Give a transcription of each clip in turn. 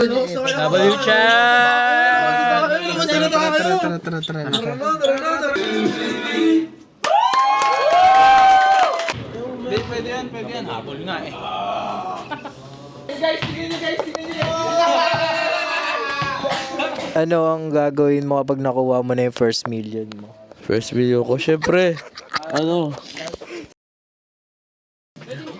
W chat! Pwede yan. Habol nga eh. Ano ang gagawin mo kapag nakuha mo na yung first million mo? First video ko, syempre.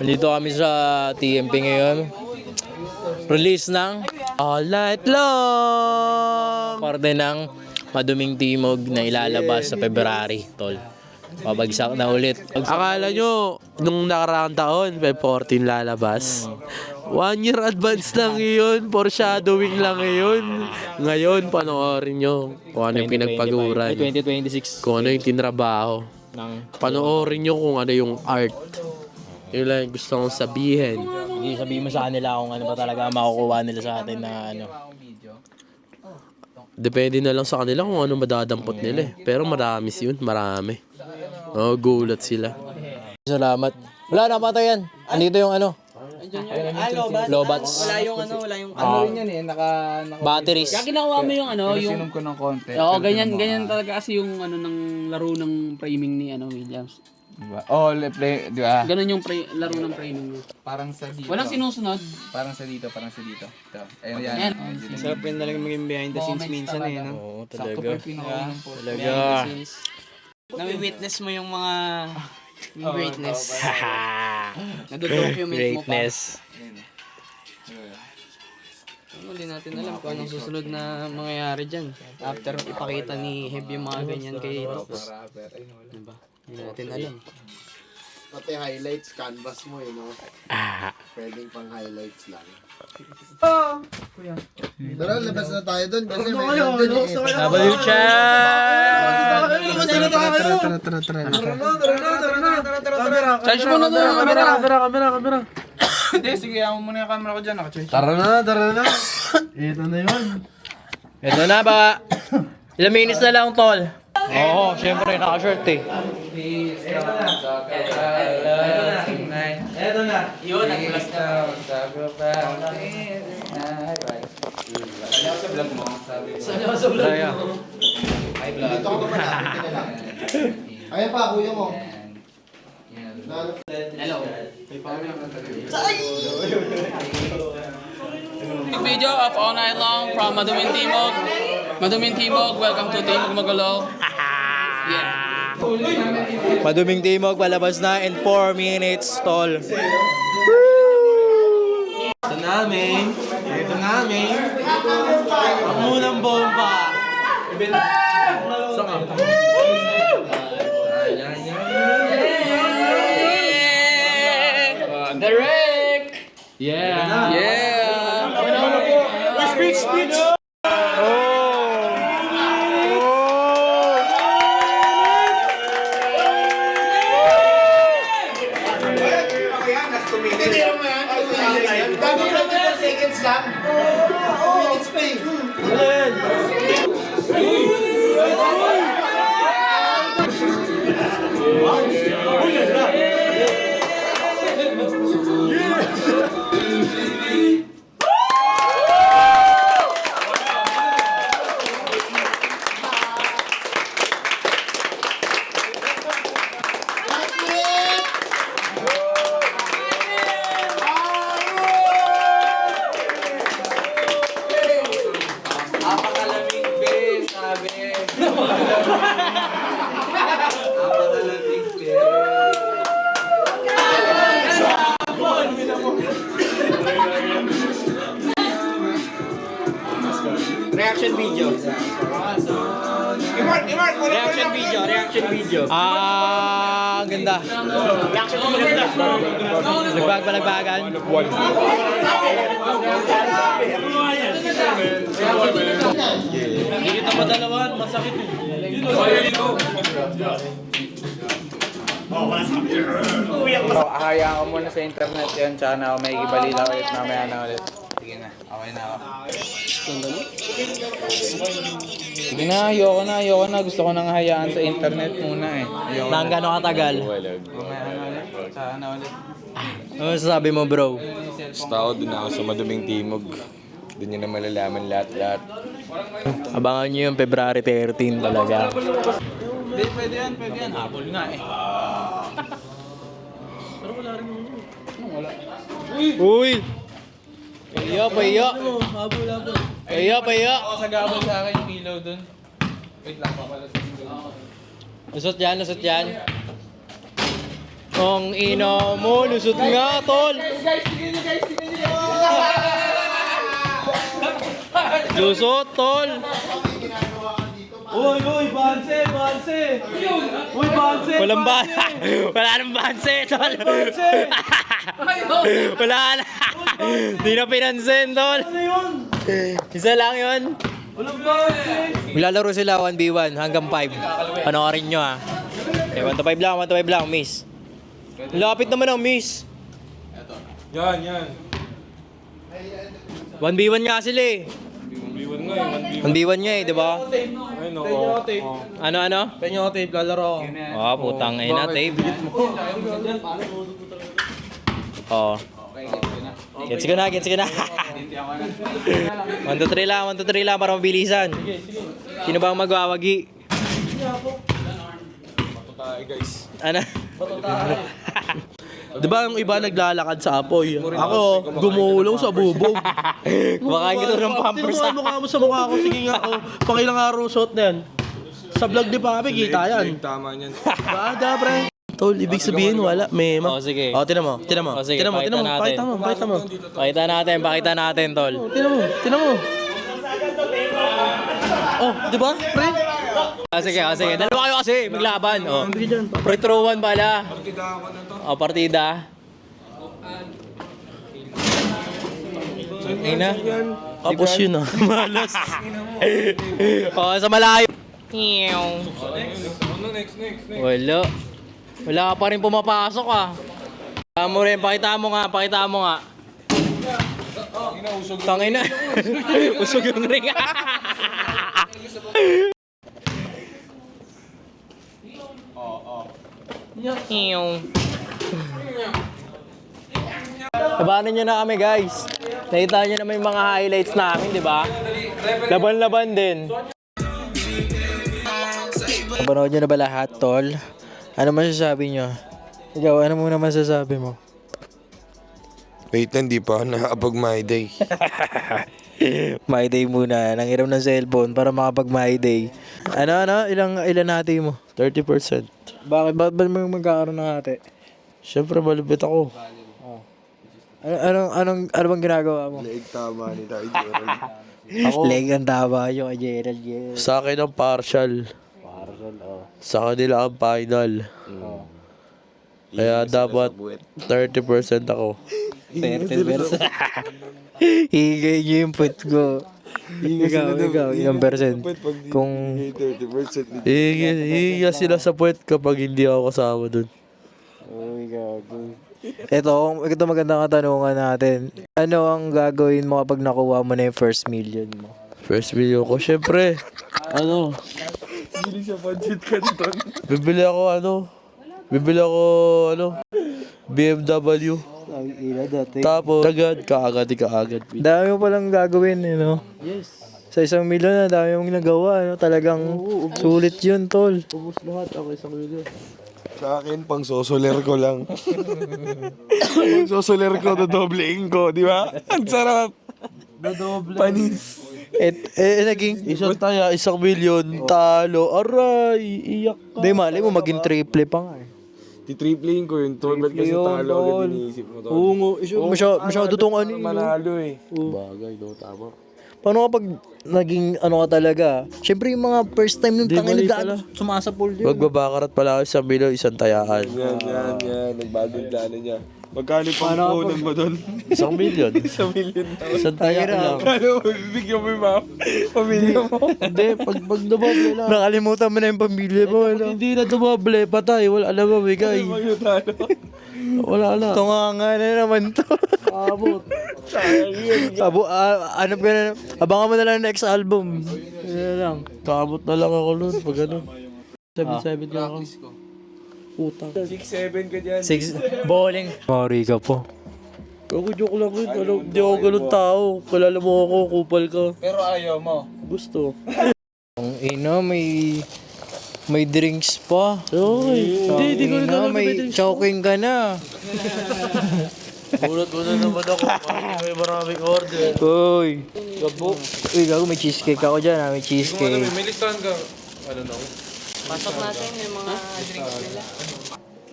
Nandito kami sa TMP ngayon. Release ng All Night Long! Parte ng Maduming Timog na ilalabas sa February, tol. Pabagsak na ulit. Akala nyo, nung nakaraang taon, Feb 14 lalabas. 1 year advance lang yun. Foreshadowing lang yun. Ngayon, panoorin nyo kung ano yung pinagpaguran. 2026. Kung ano yung tinrabaho. Panoorin nyo kung ano yung art. Yun lang yung gusto kong sabihin. Hindi sabihin mo sa kanila kung ano ba talaga ang makukuha nila sa atin na ano. Depende na lang sa kanila kung ano madadampot nila eh. Pero marami yun, marami. Oh, gulat sila. Salamat. Wala na pa yan. Andito yung ano. Lobats. Wala yung ano rin yan eh, Batteries. Kaya ginawa mo yung ano, yung... Sinom ko ng konti. Oo, ganyan talaga kasi yung ano ng laro ng framing ni Williams. Diba? Oh, play, di ba? Ganun yung laro ng framing niya. Parang sa dito. Walang sinusunod. Parang sa dito. Ito. Ayun yan. Yan. Sarap rin talaga maging behind the scenes minsan eh, no? Oo, Sakto pa talaga. yung pinakaunang post. Talaga. Nami-witness mo yung mga greatness. Nado-document mo pa. Greatness. Ano, hindi natin alam kung anong susunod na mangyayari dyan. After ipakita ni Heb yung mga ganyan kay Tops. Diba? Hindi natin alam. Pati highlights, canvas mo no? Pwedeng pang highlights lang. Tara, labas na tayo dun kasi may nandun eh. W chat! Charge mo na doon. Camera. Hindi, sige, mo muna yung camera ko dyan. Naka-charge. Tara na. Ito na yun. Ito na ba? Ilang minutes na lang, tol? Oo, syempre, naka-shirt eh. Eto na. Yun, nag-plus na. Sa vlog mo. Saan ako sa vlog mo? Dito ko naman natin na lang. Ayan pa, kuya mo. Hello. Video of All Night Long from Maduming Timog. Maduming Timog, welcome to Timog Magulo. Yeah. Maduming Timog, palabas na in 4 minutes, tol. Ito namin. Ang munang bomba. Derek! Yeah. Speech. Seconds lang. 2 minutes pa eh. Napakalamig, be, sabi. Napakalamig, be. Reaction video. Reaction video. Ganda. Nagbagan. Hindi kita madalawan, masakit eh. Ahayaan ko muna sa internet yan, tsaka na ako may ibalita ulit, mamaya na ulit. Sige na, okay na ako. Sige na, ayoko na. Gusto ko nang hayaan sa internet muna eh. Ayoko Nang na. gano'ng katagal? Mamaya na ulit, tsaka na ulit. Ano sabi mo, bro? Basta ako dun ako sa Maduming Timog. Doon nyo na malalaman lahat-lahat. Abangan nyo yung February 13 talaga. Hindi, pwede yan. Habol nga eh. Uy! Pahiya. Pahiya. Sa gabal sa akin yung kilo dun. Wait lang, papalas yung kilo. Lusot yan. Ang ina mo, lusot nga, tol. Lusot, tol. Uy, banse! Uy, banse! Walang ba? Wala nang banse, tol. Wala na. Di na pinansin, tol. Isa lang yun. Maglalaro sila 1v1 hanggang 5. Panoorin nyo ha. Okay, 1 to 5 lang, miss. Lapit naman ang miss. Yan. 1v1 nga sila eh. 1v1 nga eh, di ba? Ano? Penyo ako tape, lalaro ako. Oh, putang ina, tape. Oh. Gets ko na. 1 to 3 lang para mabilisan. Sino ba ang magwawagi? Ano? Di ba yung iba naglalakad sa apoy? Ako, gumulong sa bubog. Kumakain ka ng pampers Tingnan mo mukha mo sa mukha ko. Sige nga, pakilang araw suot na yan. Sa vlog di pa kami, kita yan. Tama niyan. Bada, pre. Tol, ibig sabihin, wala. Mema. Oh, sige. Oh, tinan mo. Oh, sige, Tinan mo. pakita natin. Pakita natin, tol. Tinan mo. Oh, di ba, pre? Sige. Dalawa kayo kasi, maglaban. Oh. Free throw 1 pala. Oh, partida. Ayun na. Tapos yun ah. Malas. Oh, sa malayo. Wala ka pa rin pumapasok ah. Pakita mo nga. Tangin na. Usog yung ring. Tabanan nyo na kami guys. Nakita nyo naman yung mga highlights namin, di ba? Laban-laban din. Panood nyo na ba lahat, tol? Ano masasabi nyo? Ikaw, ano muna masasabi mo? Wait, hindi pa ako nakapag my day. My day muna. Nangiram ng cellphone para makapag my day. Ano? Ilan hati mo? 30%. Bakit? Ba't magkakaroon ng hati? Siyempre, malupit ako. Ano bang ginagawa mo? Leeg tama ni Tay Gerald. Leg ang tama yung kay Gerald. Sa akin ang partial. Sa kanila ang final. Kaya dapat 30% ako. 30%. Higay niyo yung put ko. Ikaw, ilang percent? Kung 30%. Hihiga sila sa puwet kapag hindi ako kasama dun. ito magandang katanungan natin. Ano ang gagawin mo kapag nakuha mo na yung first million mo? First video ko, syempre. Bibili ako BMW. Tapos, kaagad. Dami mo palang gagawin, Yes. Sa 1 milyon na dami mong nagawa, Talagang sulit yun, tol. Ubus lahat ako 1 million. Sa akin, pang sosoler ko lang. Pang sosoler ko, dodoblein ko, di ba? Ang sarap. Panis. Naging... Isang taya, 1 million, talo, aray, iyak ka. Di mali mo, maging triple pa nga Titriplein ko yun, tol. Ba't kasi Yun, talo tol. agad iniisip mo, tol? Oo nga, masyado tong ano yun. Manalo eh. Bagay, tama. Paano kapag naging ano ka talaga? Siyempre yung mga first time nung tangin mali nagdaan, sumasapol yun. Magbabakarat pala ako 1 million, 1 tayaan. Yan. Nagbagong plano niya. Magkano pang puhunan mo doon? 1 million. 1 million. 1 tayaan lang. Kano mo, bibigyan mo yung mga pamilya mo. Hindi, pag dumoble na. Nakalimutan mo na yung pamilya mo, Hindi na dumoble, patay, wala na mabigay. Wala na. Tunganga na naman to. Abot. Hanap ka na. Abangan mo na lang next album. Yan lang. Kamot na lang ako nun, pag ano. 7-7 lang ako. Utang. 6-7 ka dyan. 6 bowling. Mori ka po. Ako joke lang yun. Hindi ako ganun tao. Kalala mo ako, kupal ka. Pero ayaw mo. Gusto. Ang ina, may drinks pa. Okay. Hindi ko rin alam na may May drinks. choking ka na. Gulat naman ako. May maraming order. Uy. Uy, gago, may cheesecake ako dyan, May cheesecake. May listahan ka. Pasok natin yung mga drinks nila.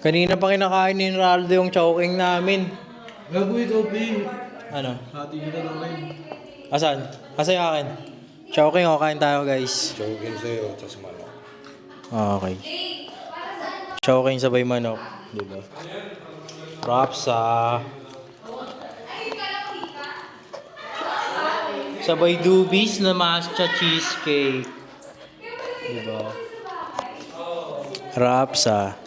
Kanina pa kinakain ni Raldo yung choking namin. Gago ikaw, P. Ano? Hati na lang rin. Asan? Asa yung akin? Choking o kain tayo, guys. Choking sa'yo, tas manok. Okay. Choking sabay manok. Diba? Rapsa. Sabay dubis na matcha cheesecake. Diba? Rapsa.